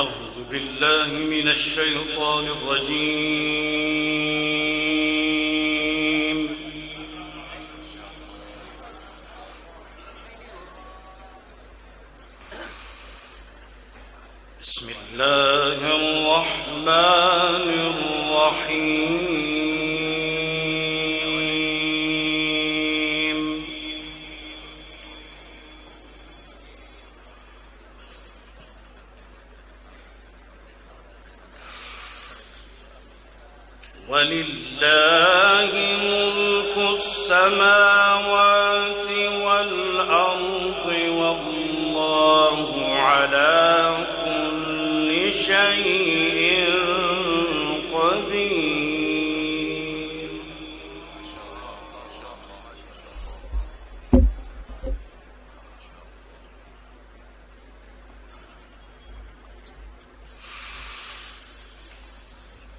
أعوذ بالله من الشيطان الرجيم. بسم الله الرحمن الرحيم. ولله ملك السماوات والأرض والله على كل شيء قدير.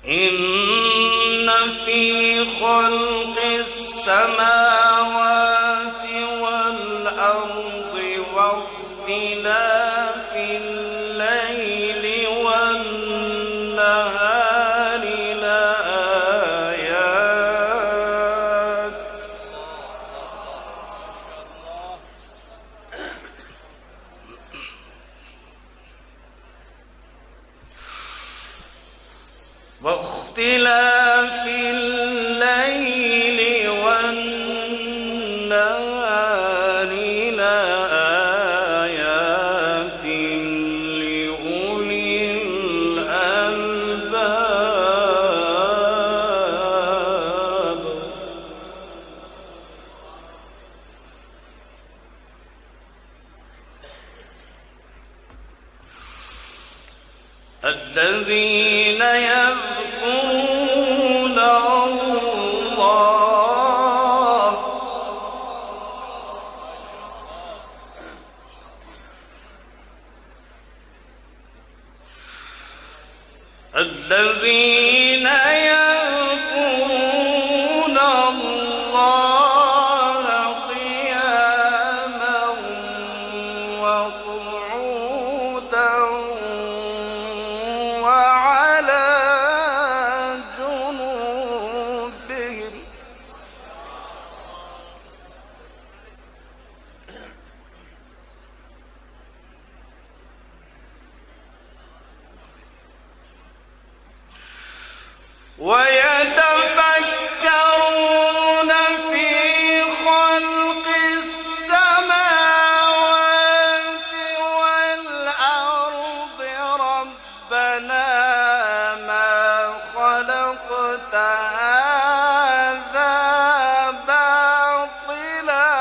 إن في خلق السماوات والأرض واختلاف الليل والنهار لآيات واختلاف الليل والنهار لآيات لأولي الألباب. الذين يذكرون الله الذين يذكرون الله قياما وقعودا وعلى جنوبهم ويتفكرون في خلق السماوات والأرض ربنا ما خلقت هذا باطلا.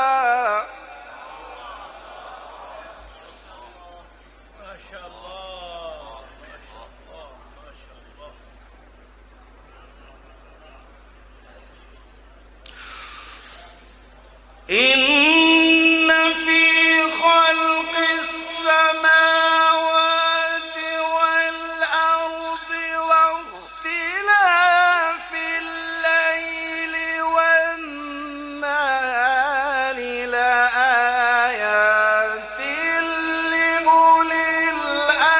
ما شاء الله ما شاء الله ما شاء الله. إن في خلق السماوات والأرض واختلاف الليل والنهار لآيات لأولي الألباب.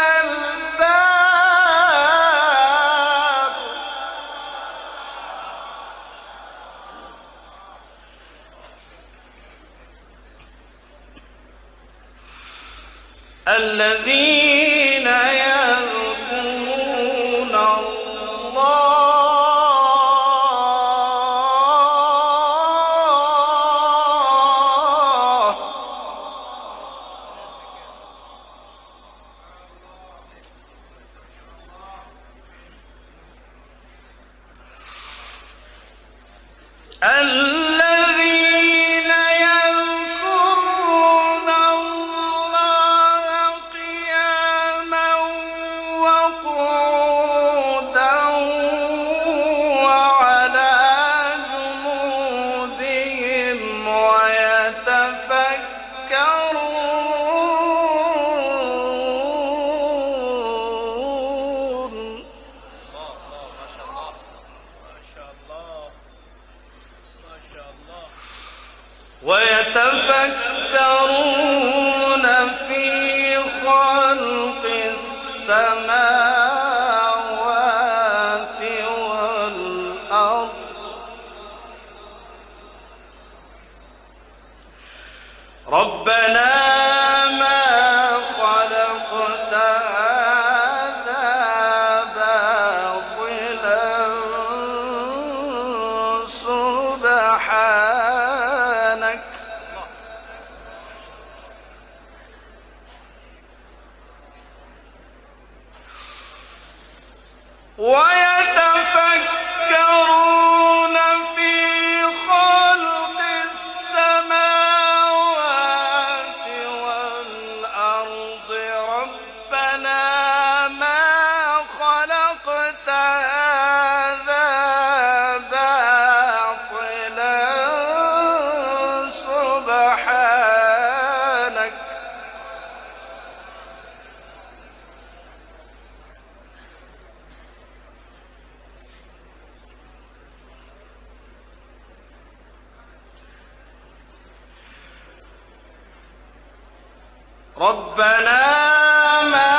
الذين يذكرون الله الذين يذكرون الله قياما وقعودا وعلى جنوبهم ويتفكرون. ويتفكرون في خلق السماوات سبحانك ويتفكرون في خلق السماوات والأرض ربنا ما خلقت هذا باطلا سبحانك ربنا ما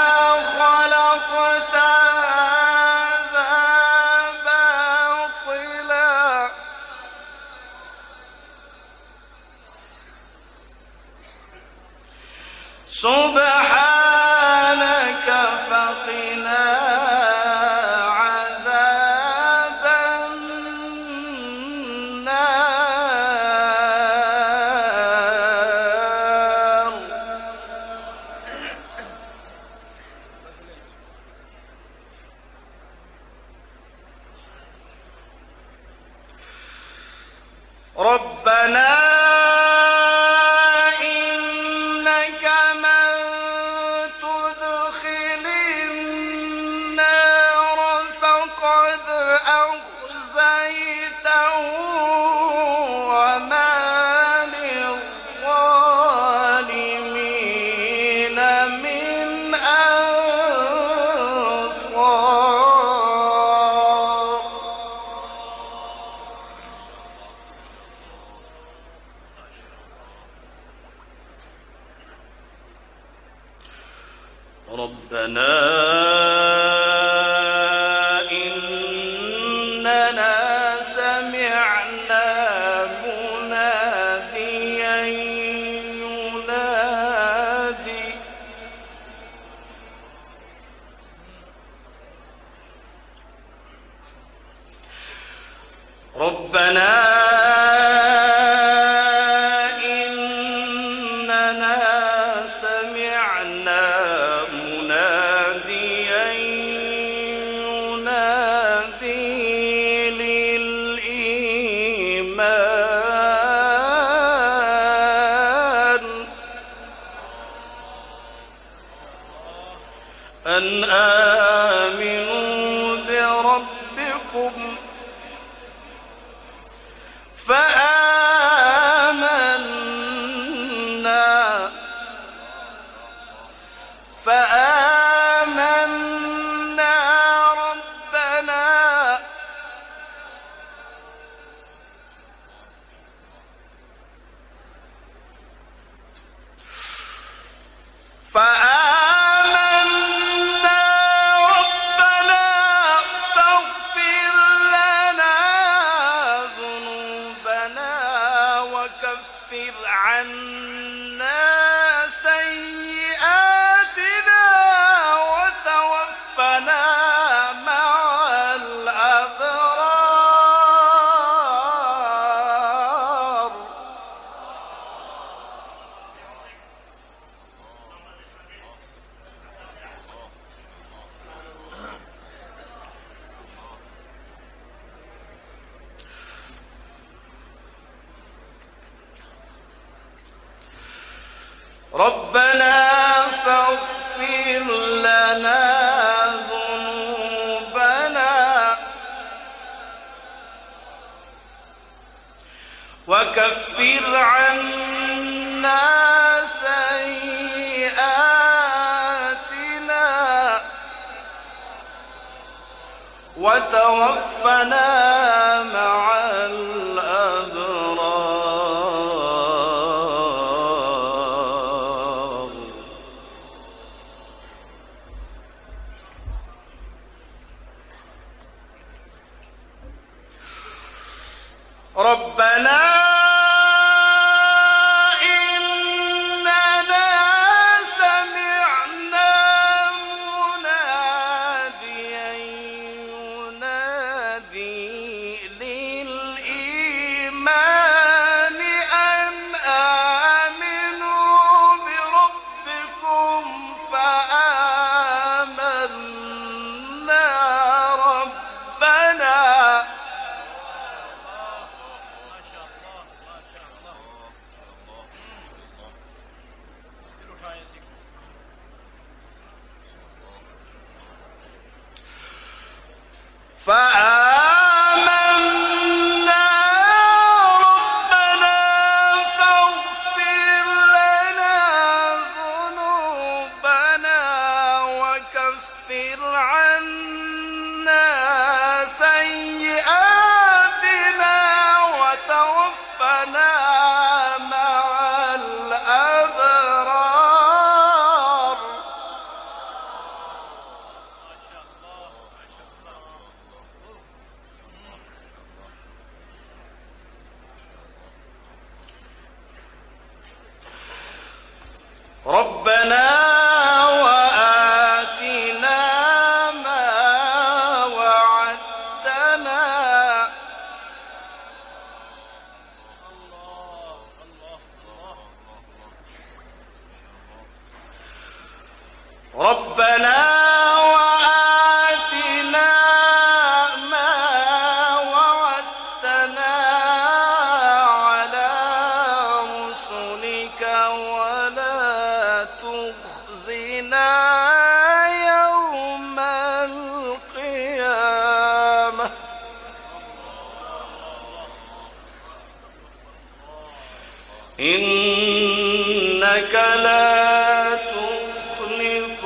خلقت هذا باطلا سبحانك فقنا عذاب النار ربنا إنك من تدخل النار فقد أخزيته وما للظالمين من أنصار ربنا إننا سمعنا مناديا ينادي ربنا إننا سمعنا مناديا ينادي للإيمان أن آمنوا بربكم فآمنا ربنا فاغفر لنا ذنوبنا وكفر عنا سيئاتنا وتوفنا مع الأبرار ربنا فاغفر لنا ذنوبنا وكفر عنا سيئاتنا وتوفنا مع الأبرار ربنا إننا سمعنا مناديا ينادي للإيمان إنك لا تخلف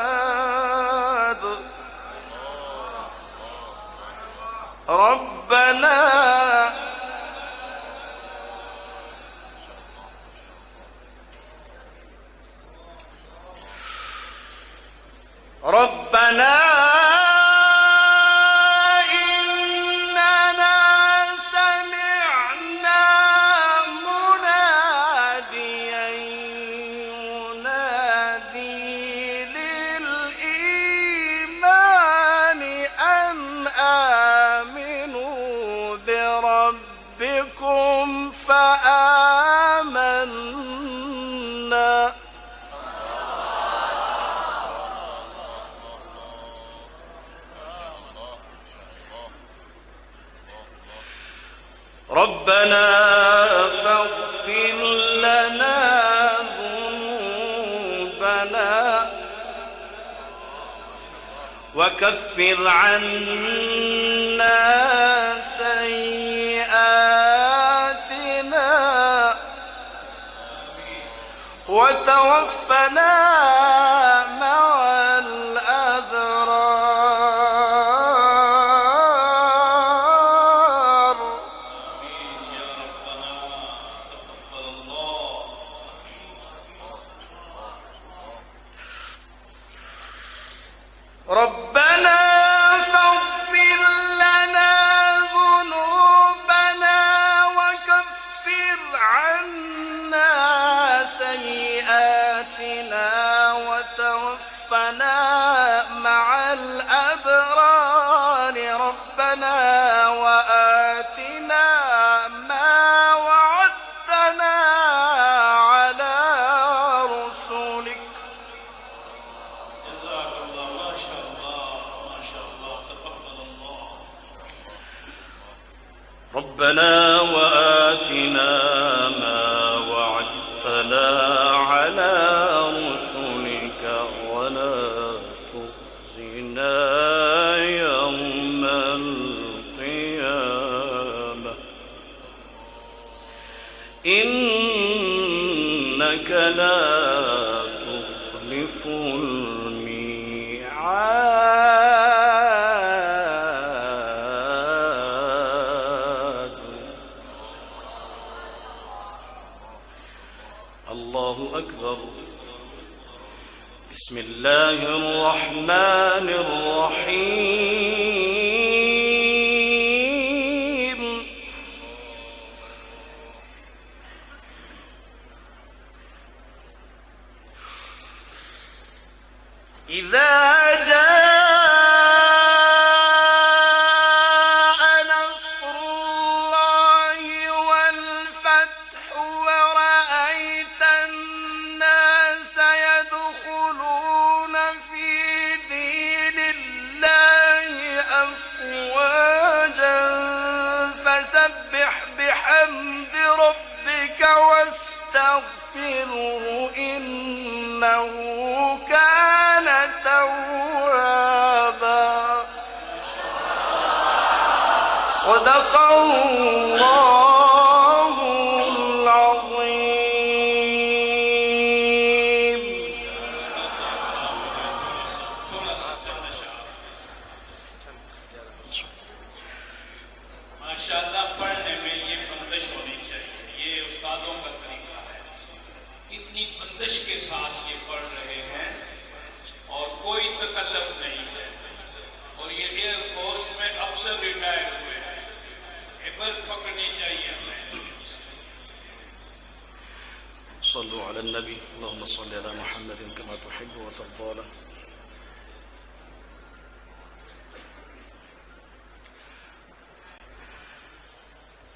الميعاد ربنا إننا سمعنا مناديا ينادي للإيمان أن آمنوا بربكم فآمنا ربنا فاغفر لنا ذنوبنا وكفر عنا سيئاتنا وتوفنا مع الأبرار ربنا فاغفر لنا ذنوبنا وكفر عنا سيئاتنا وتوفنا مع الأبرار ربنا وآتنا ما وعدتنا على رسلك جزاك الله ما شاء الله ما شاء الله تقبل الله ربنا وآتنا ما وعدتنا على رسلك ولا تخزنا يوم القيامة إنك لا تخلف الميعاد الله أكبر بسم الله الرحمن الرحيم إذا جاء نصر الله والفتح ورأيت الناس يدخلون في دين الله أفواجا فسبح بحمد ربك واستغفره إنه كان توابا صدق الله العظيم माशाअल्लाह पढ़ने में ये बंदिश होनी चाहिए ये उस्तादों का तरीका है इतनी बंदिश के साथ ये पढ़ रहे हैं और कोई तकल्लुफ नहीं है और ये एयरफोर्स में अफसर रिटायर हुए हैं इबादत पकड़नी चाहिए हमें صلوا على النبي اللهم صل على محمد كما تحب وترضى له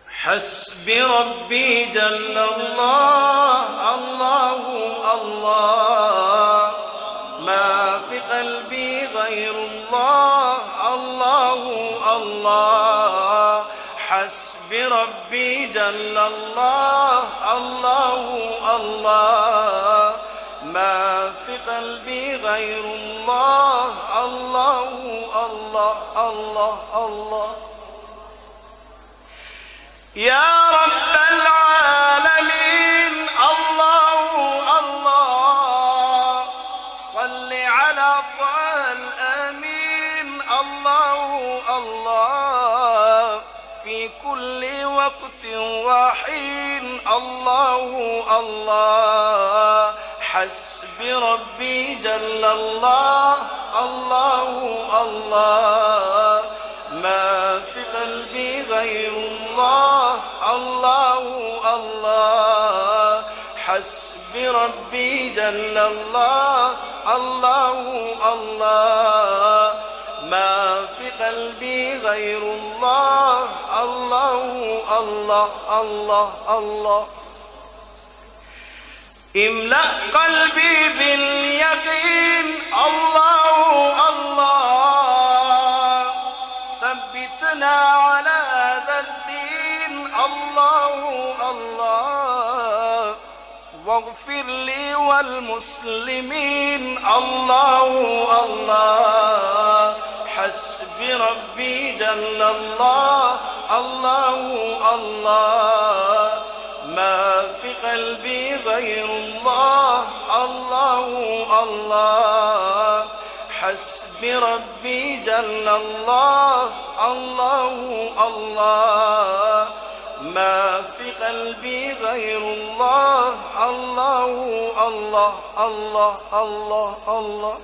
حسبي ربي جل الله الله الله ما في قلبي غير الله الله الله حسبي ربي جل الله الله الله ما في قلبي غير الله. الله الله الله الله. يا رب العالمين الله الله، صل على طه الأمين. الله الله في كل وقت وحين. الله الله حسبي ربي جل الله. الله الله ما في قلبي غير الله. الله الله حسبي ربي جل الله. الله الله ما في قلبي غير الله. الله الله الله الله. املأ قلبي باليقين. الله الله ثبتنا على هذا الدين. الله الله واغفر لي والمسلمين. الله الله حسبي ربي جل الله. الله الله ما في قلبي غير الله. الله الله حسبي ربي جل الله. الله الله ما في قلبي غير الله. الله الله الله الله الله.